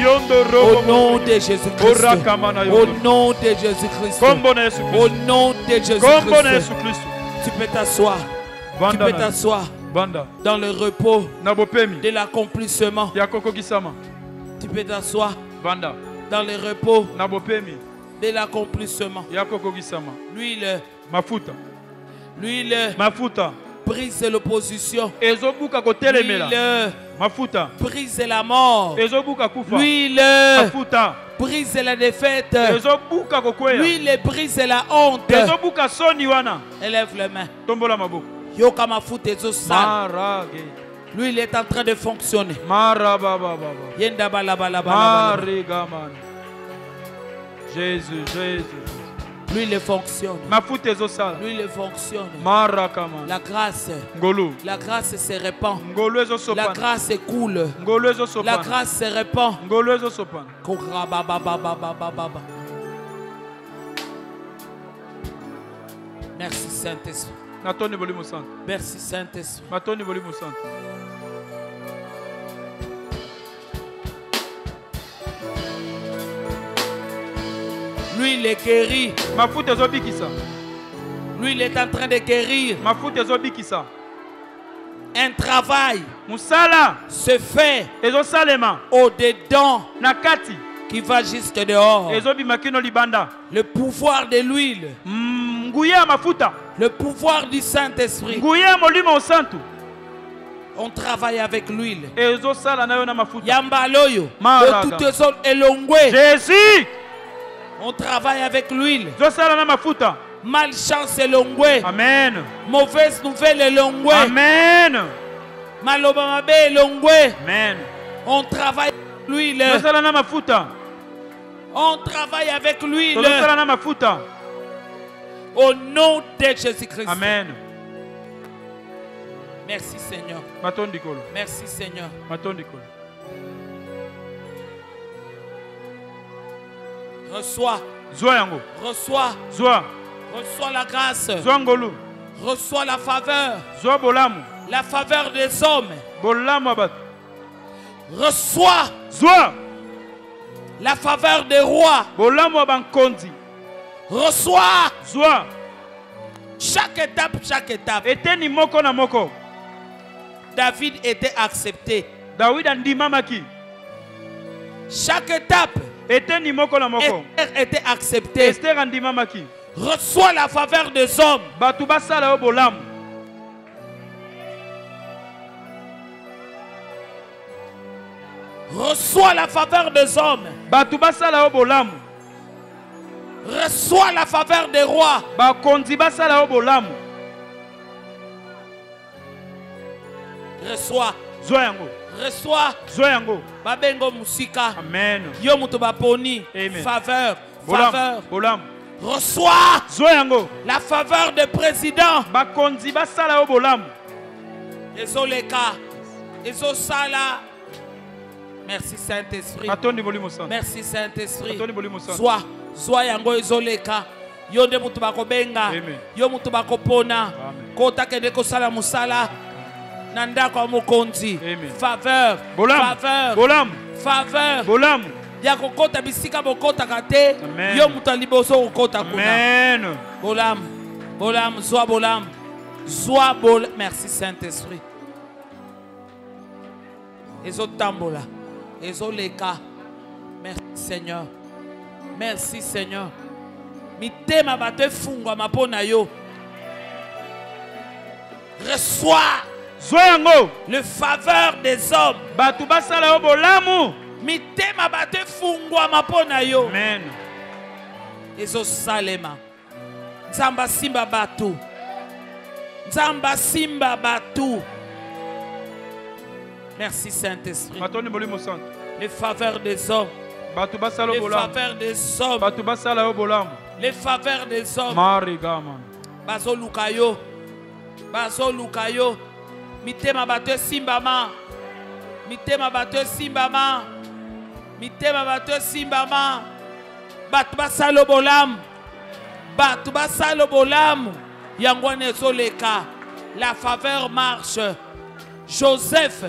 yondo robo au nom de Jésus-Christ au nom de Jésus-Christ au nom de Jésus-Christ tu peux t'asseoir dans le repos de l'accomplissement tu peux t'asseoir dans le repos de l'accomplissement. L'huile brise l'opposition. L'huile brise la mort. L'huile brise la défaite. L'huile brise la honte. Élève les mains. Yoka mafuta ezo sala. L'huile est en train de fonctionner. Yenda bala. Jésus. L'huile fonctionne. L'huile fonctionne. La grâce se répand. La grâce coule. La grâce se répand. Merci Saint-Esprit. Merci Saint-Esprit. L'huile est guérie. L'huile est en train de guérir. Un travail se fait au-dedans qui va jusque dehors. Le pouvoir de l'huile. Le pouvoir du Saint-Esprit. On travaille avec l'huile. Yambaloyo. De toutes sortes elongwe. Jésus. On travaille avec l'huile. Malchance elongwe. Amen. Mauvaise nouvelle elongwe. Amen. Malobamabe elongwe. Amen. On travaille avec l'huile. On travaille avec l'huile. Au nom de Jésus-Christ. Amen. Merci Seigneur. Merci Seigneur. Reçois. Reçois la grâce. Reçois la faveur. La faveur des hommes. Reçois La faveur des rois. Reçois. Chaque étape. David était accepté. Chaque étape. Esther était acceptée. Reçois la faveur des hommes. Reçois la faveur des hommes. Reçois la faveur des rois. Reçois. Reçois. Babengo musika. Amen. Yo muto baponi. Faveur. Faveur. Reçois la faveur des présidents. Ezoleka. Ezosala. Merci Saint-Esprit. Merci Saint-Esprit. Sois yango ezoleka. Yo nde mutu bakobenga. Yo mutu bakopona. Kota kende kosala musala. Nanda kwa mokonzi. Faveur. Faveur. Faveur. Ya kokota bisika bokota kate. Yo mutu liboso kokota kuna. Bolam. Bolam. Sois bolam. Sois bolam. Merci Saint-Esprit. Ezotambola. Ezoleka. Merci Seigneur. Merci Seigneur. Mitema bate fungwa mapona yo. Reçois le faveur des hommes. Mitema bate fungwa mapona yo. Amen. Ezo salema. Nzamba simba batu. Nzamba simba batu. Merci Saint-Esprit. Les faveurs des hommes. Les faveurs des hommes. Les faveurs des hommes. Bazo lukayo. Bazo lukayo. Mitema batu simbama. Mitema batu simbama. Mitema batu simbama. Batu basalo bolam. Batu basalo bolam. Yangwane zoleka. La faveur marche. Joseph.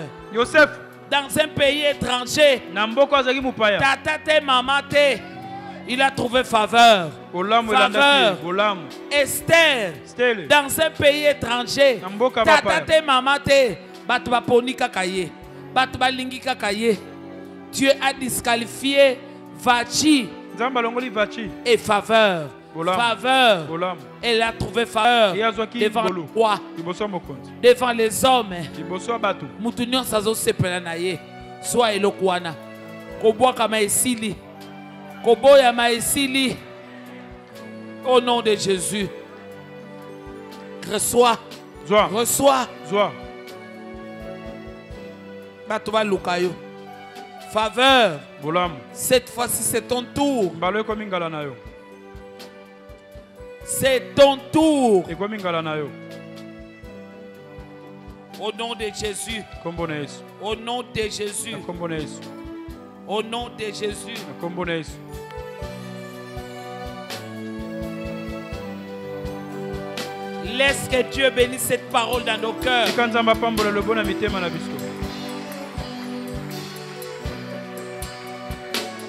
Dans un pays étranger. Tata te mama te. Il a trouvé faveur. Faveur. Esther. Dans un pays étranger. Tata te mama te. Batu baponi kakaye. Batu balingi kakaye. Dieu a disqualifié Vachi. Et faveur. Faveur. Elle a trouvé faveur devant le roi, devant les hommes. Moutounion sazo sepela na ye. Soit elokwana. Koboa kama esili. Koboya ma esili. Au nom de Jésus. Reçois. Reçois. Batuba lukayo. Faveur. Cette fois-ci c'est ton tour. C'est ton tour. Au nom de Jésus. Au nom de Jésus. Au nom de Jésus. Laisse que Dieu bénisse cette parole dans nos cœurs.